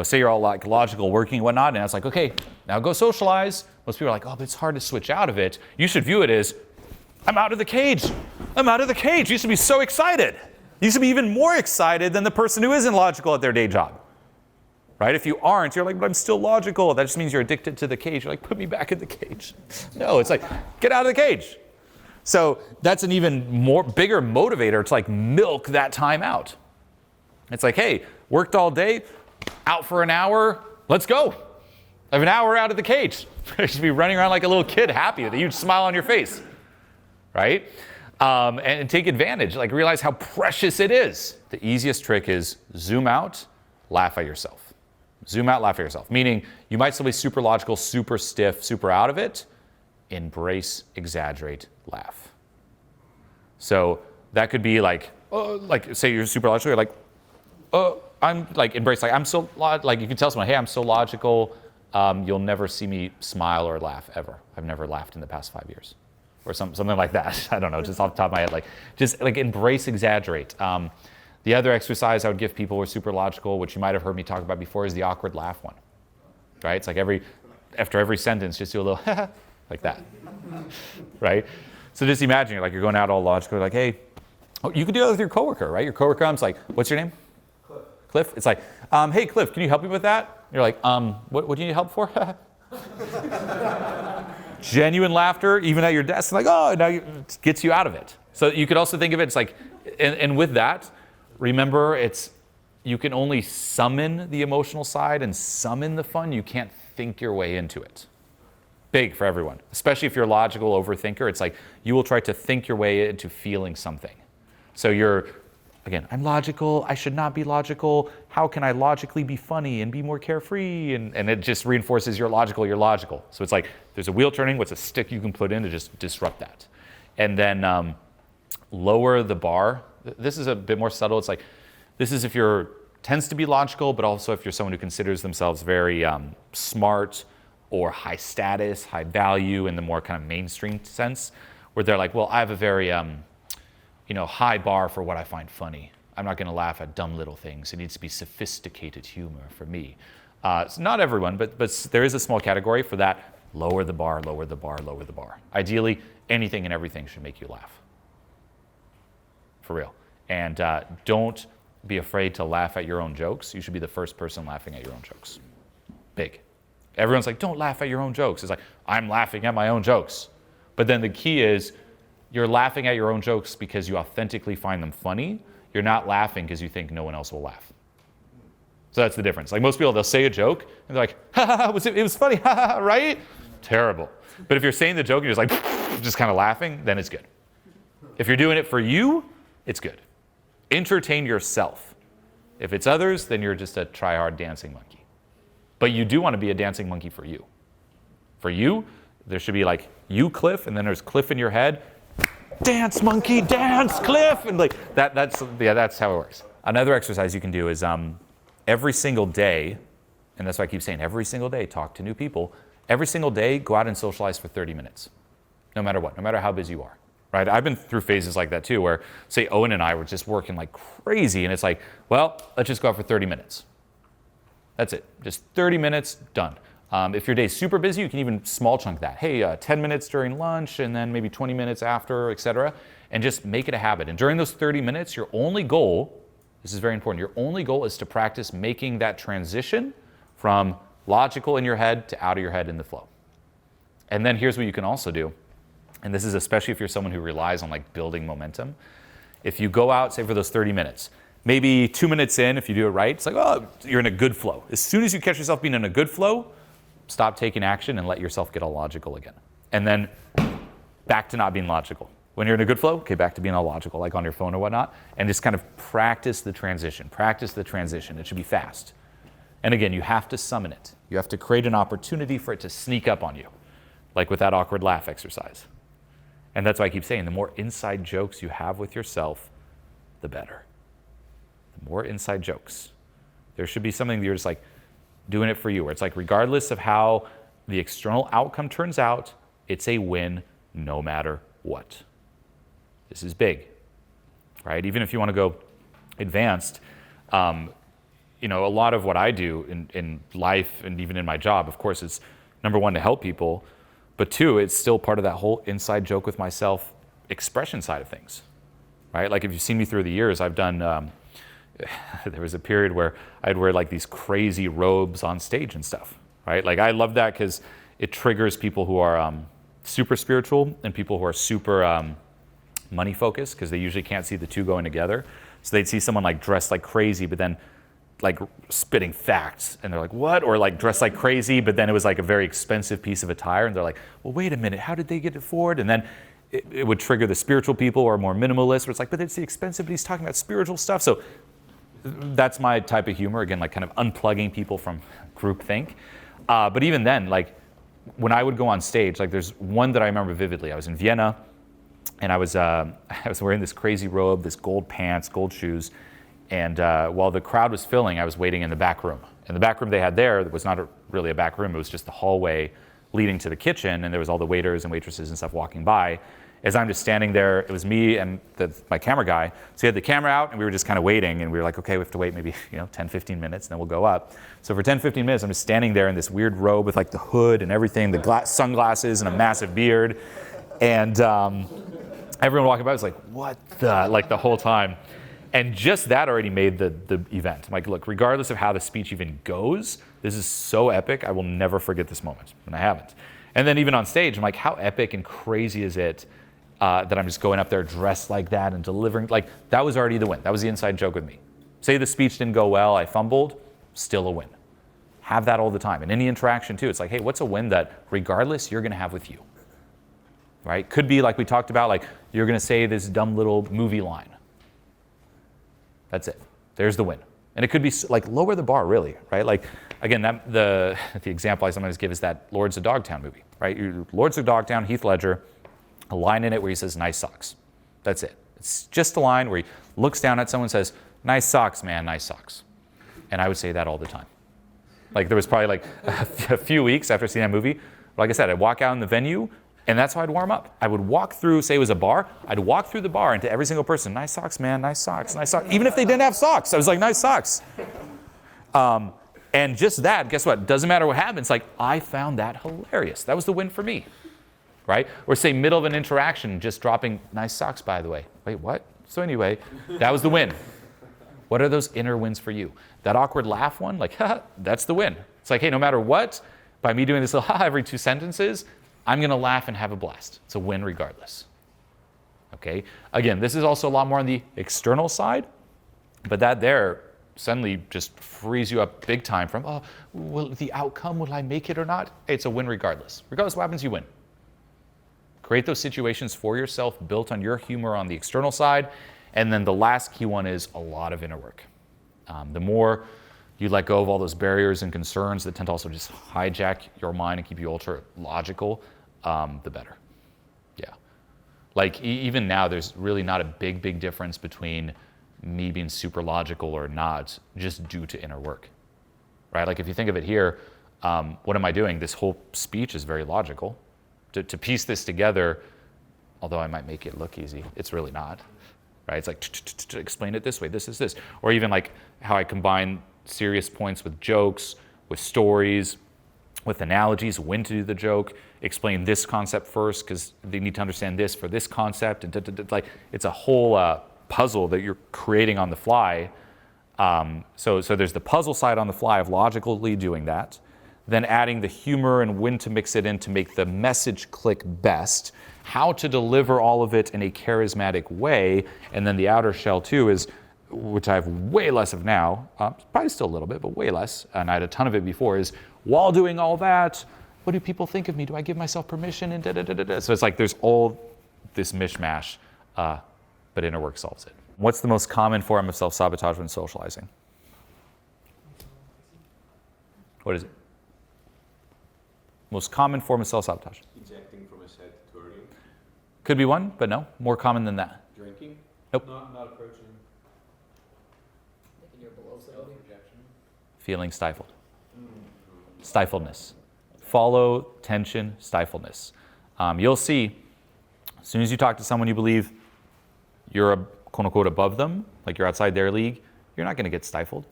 say you're all like logical, working and whatnot, and it's like, okay, now go socialize. Most people are like, oh, but it's hard to switch out of it. You should view it as, I'm out of the cage. I'm out of the cage. You should be so excited. You should be even more excited than the person who isn't logical at their day job. Right? If you aren't, you're like, but I'm still logical. That just means you're addicted to the cage. You're like, put me back in the cage. No, it's like, get out of the cage. So that's an even bigger motivator to like milk that time out. It's like, hey, worked all day, out for an hour, let's go. I have an hour out of the cage. You should be running around like a little kid, happy with a huge smile on your face. Right? And take advantage, like realize how precious it is. The easiest trick is zoom out, laugh at yourself. Zoom out, laugh at yourself. Meaning you might still be super logical, super stiff, super out of it. Embrace, exaggerate, laugh. So that could be like say you're super logical, you're like, I'm like, embrace, like I'm so, like you can tell someone, hey, I'm so logical, you'll never see me smile or laugh ever. I've never laughed in the past 5 years. Or something like that. I don't know, just off the top of my head, just embrace, exaggerate. The other exercise I would give people who are super logical, which you might have heard me talk about before, is the awkward laugh one. Right? It's like after every sentence, just do a little like that. Right? So just imagine you're going out all logical, like, hey, you could do that with your coworker, right? Your coworker comes like, what's your name? Cliff. It's like, hey Cliff, can you help me with that? You're like, what do you need help for? Genuine laughter, even at your desk, like, oh, now it gets you out of it. So you could also think of it, it's like, and with that, remember, you can only summon the emotional side and summon the fun. You can't think your way into it. Big for everyone, especially if you're a logical overthinker. It's like you will try to think your way into feeling something. So again, I'm logical, I should not be logical. How can I logically be funny and be more carefree? And it just reinforces you're logical. So it's like there's a wheel turning, what's a stick you can put in to just disrupt that? And then lower the bar. This is a bit more subtle. It's like, this is if tends to be logical, but also if you're someone who considers themselves very smart or high status, high value in the more kind of mainstream sense, where they're like, well, I have a very high bar for what I find funny. I'm not going to laugh at dumb little things. It needs to be sophisticated humor for me. It's not everyone, but there is a small category for that. Lower the bar, lower the bar, lower the bar. Ideally, anything and everything should make you laugh. For real. And don't be afraid to laugh at your own jokes. You should be the first person laughing at your own jokes. Big. Everyone's like, don't laugh at your own jokes. It's like, I'm laughing at my own jokes. But then the key is, you're laughing at your own jokes because you authentically find them funny. You're not laughing because you think no one else will laugh. So that's the difference. Like most people, they'll say a joke and they're like, ha ha, it was funny, ha ha, right? Terrible. But if you're saying the joke and you're just like, just kind of laughing, then it's good. If you're doing it for you, it's good. Entertain yourself. If it's others, then you're just a try-hard dancing monkey. But you do want to be a dancing monkey for you. For you, there should be like you, Cliff, and then there's Cliff in your head. Dance, monkey, dance, Cliff, and like that's how it works. Another exercise you can do is every single day, and that's why I keep saying every single day, talk to new people. Every single day, go out and socialize for 30 minutes, no matter what, no matter how busy you are. Right? I've been through phases like that too, where say Owen and I were just working like crazy, and it's like, well, let's just go out for 30 minutes. That's it, just 30 minutes, done. If your day's super busy, you can even small chunk that. Hey, 10 minutes during lunch and then maybe 20 minutes after, etc. And just make it a habit. And during those 30 minutes, your only goal, this is very important, your only goal is to practice making that transition from logical in your head to out of your head in the flow. And then here's what you can also do. And this is especially if you're someone who relies on like building momentum. If you go out, say for those 30 minutes, maybe 2 minutes in, if you do it right, it's like, oh, you're in a good flow. As soon as you catch yourself being in a good flow, stop taking action and let yourself get all logical again. And then back to not being logical. When you're in a good flow, okay, back to being all logical, like on your phone or whatnot, and just kind of practice the transition. Practice the transition. It should be fast. And again, you have to summon it. You have to create an opportunity for it to sneak up on you, like with that awkward laugh exercise. And that's why I keep saying, the more inside jokes you have with yourself, the better. The more inside jokes. There should be something that you're just like, doing it for you, where it's like regardless of how the external outcome turns out, it's a win no matter what. This is big, right? Even if you want to go advanced, a lot of what I do in life and even in my job, of course, is number one, to help people, but two, it's still part of that whole inside joke with myself expression side of things, right? Like if you've seen me through the years, I've done, there was a period where I'd wear like these crazy robes on stage and stuff, right? Like I love that because it triggers people who are super spiritual and people who are super money focused, because they usually can't see the two going together. So they'd see someone like dressed like crazy, but then like spitting facts, and they're like, what? Or like dressed like crazy, but then it was like a very expensive piece of attire, and they're like, well, wait a minute, how did they get it forward? And then it would trigger the spiritual people or more minimalist, where it's like, but it's the expensive, but he's talking about spiritual stuff. So that's my type of humor, again, like kind of unplugging people from groupthink. But even then, like when I would go on stage, like there's one that I remember vividly. I was in Vienna, and I was wearing this crazy robe, this gold pants, gold shoes, and while the crowd was filling, I was waiting in the back room. And the back room they had there was not really a back room, it was just the hallway leading to the kitchen, and there was all the waiters and waitresses and stuff walking by. As I'm just standing there, it was me and my camera guy. So he had the camera out, and we were just kind of waiting, and we were like, okay, we have to wait maybe 10, 15 minutes, and then we'll go up. So for 10, 15 minutes, I'm just standing there in this weird robe with like the hood and everything, the sunglasses and a massive beard. And everyone walking by was like, what the, like the whole time. And just that already made the event. I'm like, look, regardless of how the speech even goes, this is so epic, I will never forget this moment, and I haven't. And then even on stage, I'm like, how epic and crazy is it that I'm just going up there dressed like that and delivering, like that was already the win. That was the inside joke with me. Say the speech didn't go well, I fumbled, still a win. Have that all the time. In any interaction too, it's like, hey, what's a win that regardless you're gonna have with you, right? Could be like we talked about, like you're gonna say this dumb little movie line. That's it, there's the win. And it could be like lower the bar really, right? Like again, the example I sometimes give is that Lords of Dogtown movie, right? Lords of Dogtown, Heath Ledger, a line in it where he says, nice socks. That's it. It's just a line where he looks down at someone and says, nice socks, man, nice socks. And I would say that all the time. Like there was probably like a few weeks after seeing that movie, like I said, I'd walk out in the venue, and that's how I'd warm up. I would walk through, say it was a bar, I'd walk through the bar and to every single person, nice socks, man, nice socks, nice socks. Even if they didn't have socks, I was like, nice socks. And just that, guess what? Doesn't matter what happens, like I found that hilarious. That was the win for me, right? Or say middle of an interaction, just dropping, nice socks, by the way. Wait, what? So anyway, that was the win. What are those inner wins for you? That awkward laugh one, like, haha, that's the win. It's like, hey, no matter what, by me doing this little haha every 2 sentences, I'm gonna laugh and have a blast. It's a win regardless. Okay, again, this is also a lot more on the external side, but that there suddenly just frees you up big time from, oh, will the outcome, will I make it or not? It's a win regardless. Regardless of what happens, you win. Create those situations for yourself built on your humor on the external side. And then the last key one is a lot of inner work. The more you let go of all those barriers and concerns that tend to also just hijack your mind and keep you ultra logical, the better. Yeah. Like even now, there's really not a big difference between me being super logical or not, just due to inner work, right? Like if you think of it here, what am I doing? This whole speech is very logical. To piece this together, although I might make it look easy, it's really not, right? It's like, to explain it this way, this is this. Or even like how I combine serious points with jokes, with stories, with analogies, when to do the joke, explain this concept first because they need to understand this for this concept, and like it's a whole puzzle that you're creating on the fly. So there's the puzzle side on the fly of logically doing that, then adding the humor and when to mix it in to make the message click best, how to deliver all of it in a charismatic way, and then the outer shell too is, which I have way less of now, probably still a little bit, but way less, and I had a ton of it before, is while doing all that, what do people think of me? Do I give myself permission? And da-da-da-da-da. So it's like there's all this mishmash, but inner work solves it. What's the most common form of self-sabotage when socializing? What is it? Most common form of self-sabotage? Ejecting from a set, turning. Could be one, but no, more common than that. Drinking. Nope. Not approaching. Making your below somebody. Feeling stifled. Stifledness. Follow, tension, stifledness. You'll see, as soon as you talk to someone you believe you're quote unquote above them, like you're outside their league, you're not going to get stifled.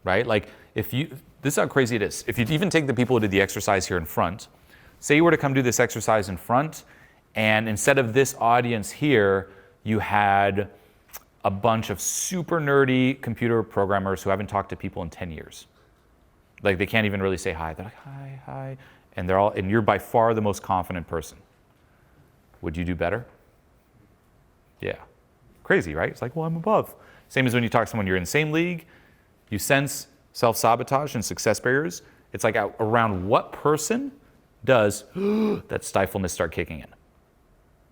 right? Like this is how crazy it is. If you even take the people who did the exercise here in front, say you were to come do this exercise in front, and instead of this audience here, you had a bunch of super nerdy computer programmers who haven't talked to people in 10 years. Like they can't even really say hi. They're like, hi, hi. And you're by far the most confident person. Would you do better? Yeah. Crazy, right? It's like, well, I'm above. Same as when you talk to someone you're in the same league, you sense self-sabotage and success barriers. It's like around what person does that stifleness start kicking in?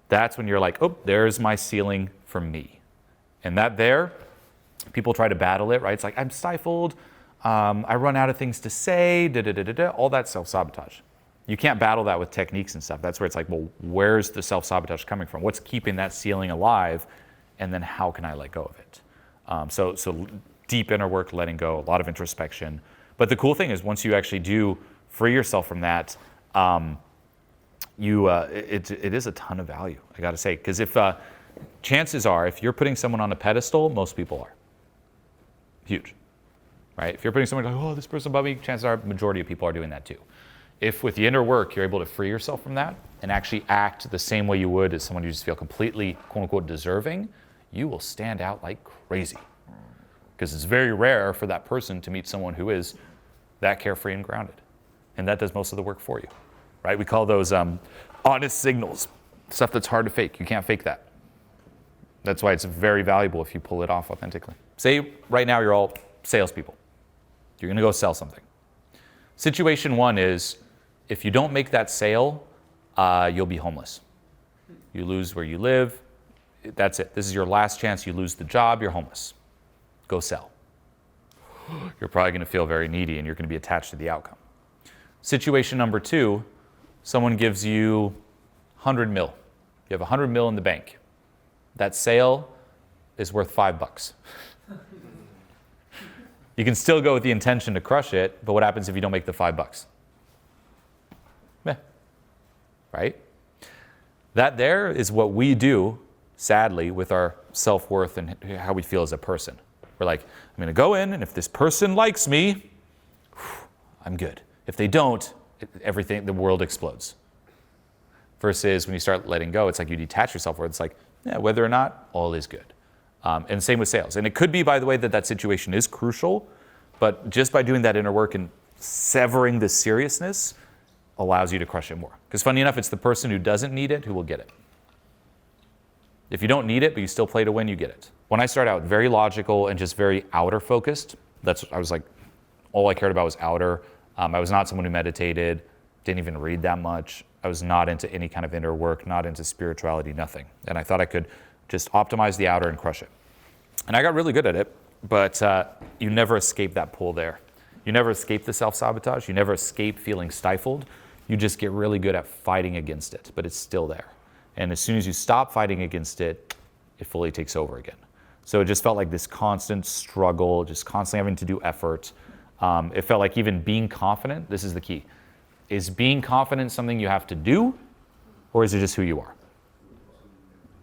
That's when you're like, oh, there's my ceiling for me. And that there, people try to battle it, right? It's like, I'm stifled. I run out of things to say, all that self-sabotage. You can't battle that with techniques and stuff. That's where it's like, well, where's the self-sabotage coming from? What's keeping that ceiling alive? And then how can I let go of it? So deep inner work, letting go, a lot of introspection. But the cool thing is once you actually do free yourself from that, it is a ton of value, I gotta say. Because if chances are, if you're putting someone on a pedestal, most people are. Huge, right? If you're putting someone like, oh, this person above me, chances are majority of people are doing that too. If with the inner work, you're able to free yourself from that and actually act the same way you would as someone you just feel completely, quote unquote, deserving, you will stand out like crazy. Because it's very rare for that person to meet someone who is that carefree and grounded. And that does most of the work for you, right? We call those honest signals, stuff that's hard to fake. You can't fake that. That's why it's very valuable if you pull it off authentically. Say right now you're all salespeople. You're gonna go sell something. Situation one is, if you don't make that sale, you'll be homeless. You lose where you live. That's it. This is your last chance. You lose the job, you're homeless. Go sell. You're probably going to feel very needy and you're going to be attached to the outcome. Situation number two, someone gives you 100 mil. You have 100 mil in the bank. That sale is worth $5. You can still go with the intention to crush it, but what happens if you don't make the $5? Meh. Right? That there is what we do, sadly, with our self-worth and how we feel as a person. We're like, I'm going to go in, and if this person likes me, I'm good. If they don't, the world explodes. Versus when you start letting go, it's like you detach yourself where it's like, yeah, whether or not, all is good. And same with sales. And it could be, by the way, that situation is crucial, but just by doing that inner work and severing the seriousness allows you to crush it more. Because funny enough, it's the person who doesn't need it who will get it. If you don't need it, but you still play to win, you get it. When I started out very logical and just very outer focused, I was like, all I cared about was outer. I was not someone who meditated, didn't even read that much. I was not into any kind of inner work, not into spirituality, nothing. And I thought I could just optimize the outer and crush it. And I got really good at it, but you never escape that pull there. You never escape the self-sabotage. You never escape feeling stifled. You just get really good at fighting against it, but it's still there. And as soon as you stop fighting against it, it fully takes over again. So it just felt like this constant struggle, just constantly having to do effort. It felt like even being confident, this is the key. Is being confident something you have to do, or is it just who you are?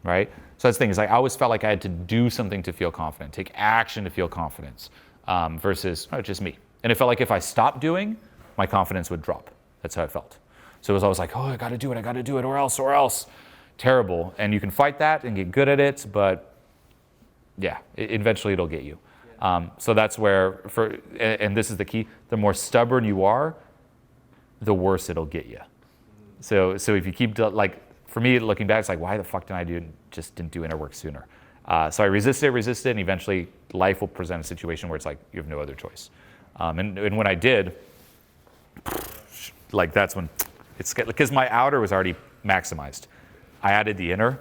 Right? So that's the thing, is I always felt like I had to do something to feel confident, take action to feel confidence, versus, oh, it's just me. And it felt like if I stopped doing, my confidence would drop. That's how it felt. So it was always like, oh, I gotta do it, or else. Terrible. And you can fight that and get good at it, but yeah, eventually it'll get you. So that's where, and this is the key, the more stubborn you are, the worse it'll get you. So if you keep, like, for me, looking back, it's like, why the fuck didn't do inner work sooner? So I resisted, and eventually life will present a situation where it's like, you have no other choice. And when I did, like that's when, it's because my outer was already maximized. I added the inner,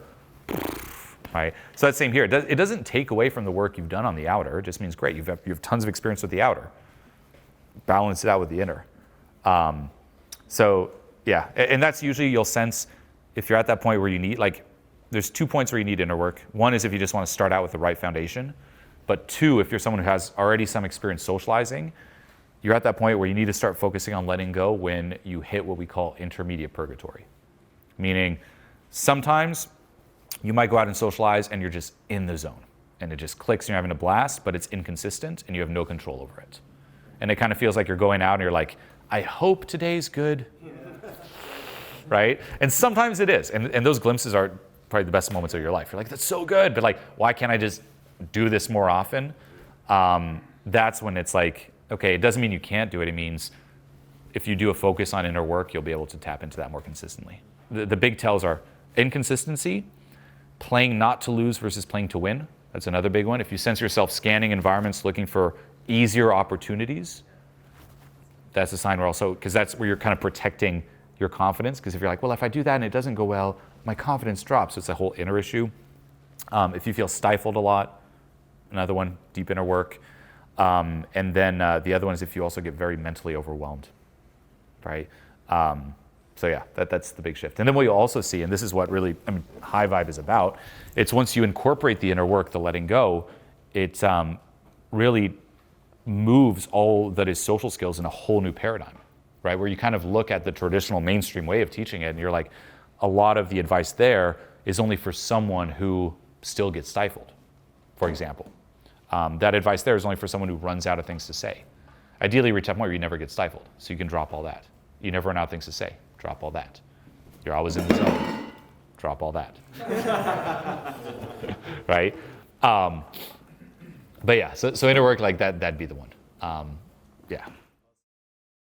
right? So that's same here. It doesn't take away from the work you've done on the outer. It just means, great, you have tons of experience with the outer. Balance it out with the inner. So yeah, and that's usually you'll sense if you're at that point where you need, like, there's 2 points where you need inner work. One is if you just want to start out with the right foundation. But two, if you're someone who has already some experience socializing, you're at that point where you need to start focusing on letting go when you hit what we call intermediate purgatory. Meaning, sometimes you might go out and socialize and you're just in the zone and it just clicks and you're having a blast, but it's inconsistent and you have no control over it. and it kind of feels like you're going out and you're like, I hope today's good, right? And sometimes it is, and those glimpses are probably the best moments of your life. You're like, that's so good, but like, why can't I just do this more often? That's when it's like, okay, it doesn't mean you can't do it. It means if you do a focus on inner work, you'll be able to tap into that more consistently. The big tells are inconsistency, playing not to lose versus playing to win. That's another big one. If you sense yourself scanning environments looking for easier opportunities, that's a sign where also, because that's where you're kind of protecting your confidence. Because if you're like, well, if I do that and it doesn't go well, my confidence drops. So it's a whole inner issue. If you feel stifled a lot, another one, deep inner work. And then the other one is if you also get very mentally overwhelmed, right? So yeah, that's the big shift. And then what you'll also see, and this is what really, high vibe is about, it's once you incorporate the inner work, the letting go, it really moves all that is social skills in a whole new paradigm, right? Where you kind of look at the traditional mainstream way of teaching it and you're like, a lot of the advice there is only for someone who still gets stifled, for example. That advice there is only for someone who runs out of things to say. Ideally, reach a point where you never get stifled, so you can drop all that. You never run out of things to say, drop all that. You're always in the zone, drop all that. Right? But yeah, so inner work like that, that'd be the one. Yeah.